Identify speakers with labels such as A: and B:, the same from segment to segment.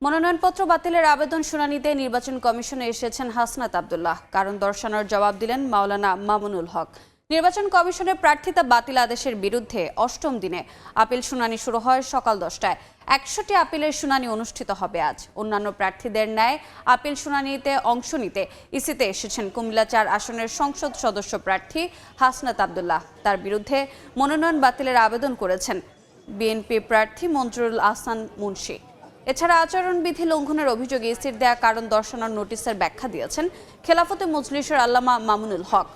A: মনোনয়নপত্র বাতিলের আবেদন শুনানিতে নির্বাচন কমিশনে এসেছেন হাসনাত আব্দুল্লাহ। কারণ দর্শানোর জবাব দিলেন মাওলানা মামুনুল হক। নির্বাচন কমিশনের প্রার্থিতা বাতিল আদেশের বিরুদ্ধে অষ্টম দিনে আপিল শুনানি শুরু হয় সকাল 10টায়। 100টি আপিলের শুনানি অনুষ্ঠিত হবে আজ। অন্যান্য প্রার্থীদের ন্যায় আপিল শুনানিতে অংশ নিতে ইসিতে এসেছেন কুমিল্লা 4 আসনের সংসদ সদস্য প্রার্থী হাসনাত আব্দুল্লাহ। তার বিরুদ্ধে মনোনয়ন বাতিলের আবেদন করেছেন বিএনপি প্রার্থী মঞ্জুরুল আহসান মুন্সি। এছাড়া আচরণবিধি লঙ্ঘনের অভিযোগে ইসির দেয়া কারণ দর্শানোর নোটিশের ব্যাখ্যা দিয়েছেন খেলাফতে মজলিসের আল্লামা মামুনুল হক।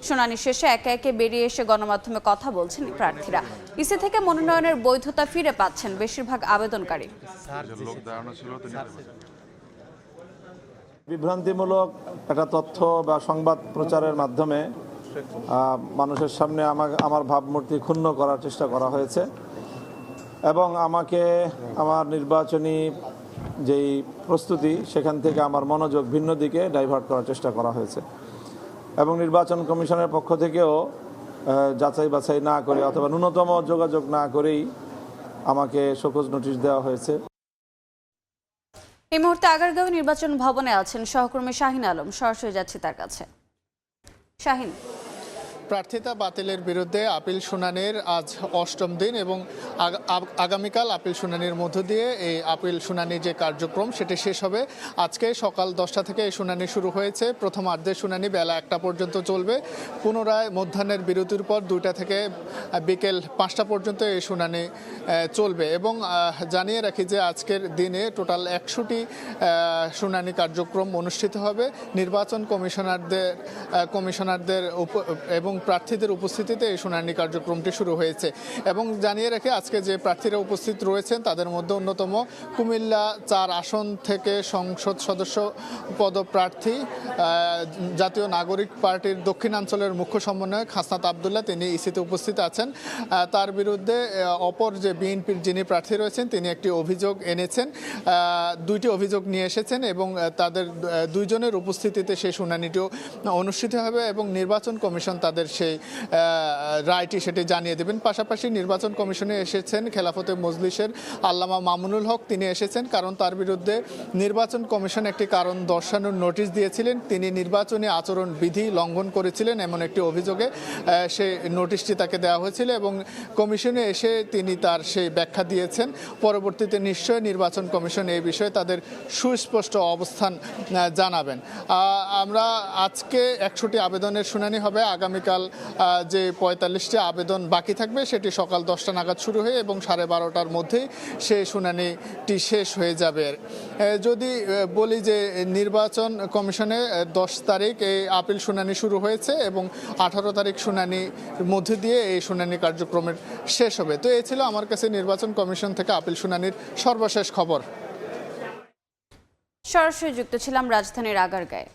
A: শুনানি শেষে একে একে বেরিয়ে এসে গণমাধ্যমে কথা বলছেন প্রার্থীরা। ইসি থেকে মনোনয়নের বৈধতা ফিরে পাচ্ছেন বেশিরভাগ আবেদনকারী।
B: বিভ্রান্তিমূলক একটা তথ্য বা সংবাদ প্রচারের মাধ্যমে মানুষের সামনে আমার ভাবমূর্তি ক্ষুণ্ণ করার চেষ্টা করা হয়েছে এবং আমাকে আমার নির্বাচনী যেই প্রস্তুতি সেখান থেকে আমার মনোযোগ ভিন্ন দিকে ডাইভার্ট করার চেষ্টা করা হয়েছে এবং নির্বাচন কমিশনের পক্ষ থেকেও যাচাই বাছাই না করে অথবা ন্যূনতম যোগাযোগ না করেই আমাকে শোকজ নোটিশ দেওয়া হয়েছে।
A: এই মুহূর্তে আগারগাঁও নির্বাচন ভবনে আছেন সহকর্মী শাহিন আলম। সরাসরি যাচ্ছি তার কাছে। শাহিন,
C: প্রার্থিতা বাতিলের বিরুদ্ধে আপিল শুনানির আজ অষ্টম দিন এবং আগামীকাল আপিল শুনানির মধ্য দিয়ে এই আপিল শুনানির যে কার্যক্রম সেটি শেষ হবে। আজকে সকাল 10টা থেকে এই শুনানি শুরু হয়েছে। প্রথম আর্ধের শুনানি বেলা 1টা পর্যন্ত চলবে। পুনরায় মধ্যাহ্নের বিরতির পর 2টা থেকে বিকেল 5টা পর্যন্ত এই শুনানি চলবে এবং জানিয়ে রাখি যে আজকের দিনে টোটাল 100টি শুনানি কার্যক্রম অনুষ্ঠিত হবে। নির্বাচন কমিশনারদের এবং প্রার্থীদের উপস্থিতিতে এই শুনানি কার্যক্রমটি শুরু হয়েছে এবং জানিয়ে রেখে আজকে যে প্রার্থীরা উপস্থিত রয়েছেন তাদের মধ্যে অন্যতম কুমিল্লা 4 আসন থেকে সংসদ সদস্য পদপ্রার্থী জাতীয় নাগরিক পার্টির দক্ষিণাঞ্চলের মুখ্য সমন্বয়ক হাসনাত আব্দুল্লাহ, তিনি ইসিতে উপস্থিত আছেন। তার বিরুদ্ধে অপর যে বিএনপির যিনি প্রার্থী রয়েছেন তিনি একটি অভিযোগ এনেছেন, 2টি অভিযোগ নিয়ে এসেছেন এবং তাদের 2 জনের উপস্থিতিতে সেই শুনানিটিও অনুষ্ঠিত হবে এবং নির্বাচন কমিশন তাদের সেই রায়টি সেটি জানিয়ে দেবেন। পাশাপাশি নির্বাচন কমিশনে এসেছেন খেলাফতে মজলিসের আল্লামা মামুনুল হক, তিনি এসেছেন কারণ তার বিরুদ্ধে নির্বাচন কমিশন একটি কারণ দর্শানোর নোটিশ দিয়েছিলেন। তিনি নির্বাচনী আচরণ বিধি লঙ্ঘন করেছিলেন এমন একটি অভিযোগে সেই নোটিশটি তাকে দেওয়া হয়েছিল এবং কমিশনে এসে তিনি তার সেই ব্যাখ্যা দিয়েছেন। পরবর্তীতে নিশ্চয়ই নির্বাচন কমিশন এই বিষয়ে তাদের সুস্পষ্ট অবস্থান জানাবেন। আমরা আজকে 100টি আবেদনের শুনানি হবে। আগামীকাল যে 45টি আবেদন বাকি থাকবে সেটি সকাল 10টা নাগাদ শুরু হয়ে এবং 12:30টার মধ্যেই সেই শুনানিটি শেষ হয়ে যাবে। যদি বলি যে নির্বাচন কমিশনে 10 তারিখ এই আপিল শুনানি শুরু হয়েছে এবং 18 তারিখ শুনানির মধ্যে দিয়ে এই শুনানি কার্যক্রমের শেষ হবে। তো এই ছিল আমার কাছে নির্বাচন কমিশন থেকে আপিল শুনানির সর্বশেষ খবর।
A: সরাসরি যুক্ত ছিলাম রাজধানীর আগারগাঁয়ে।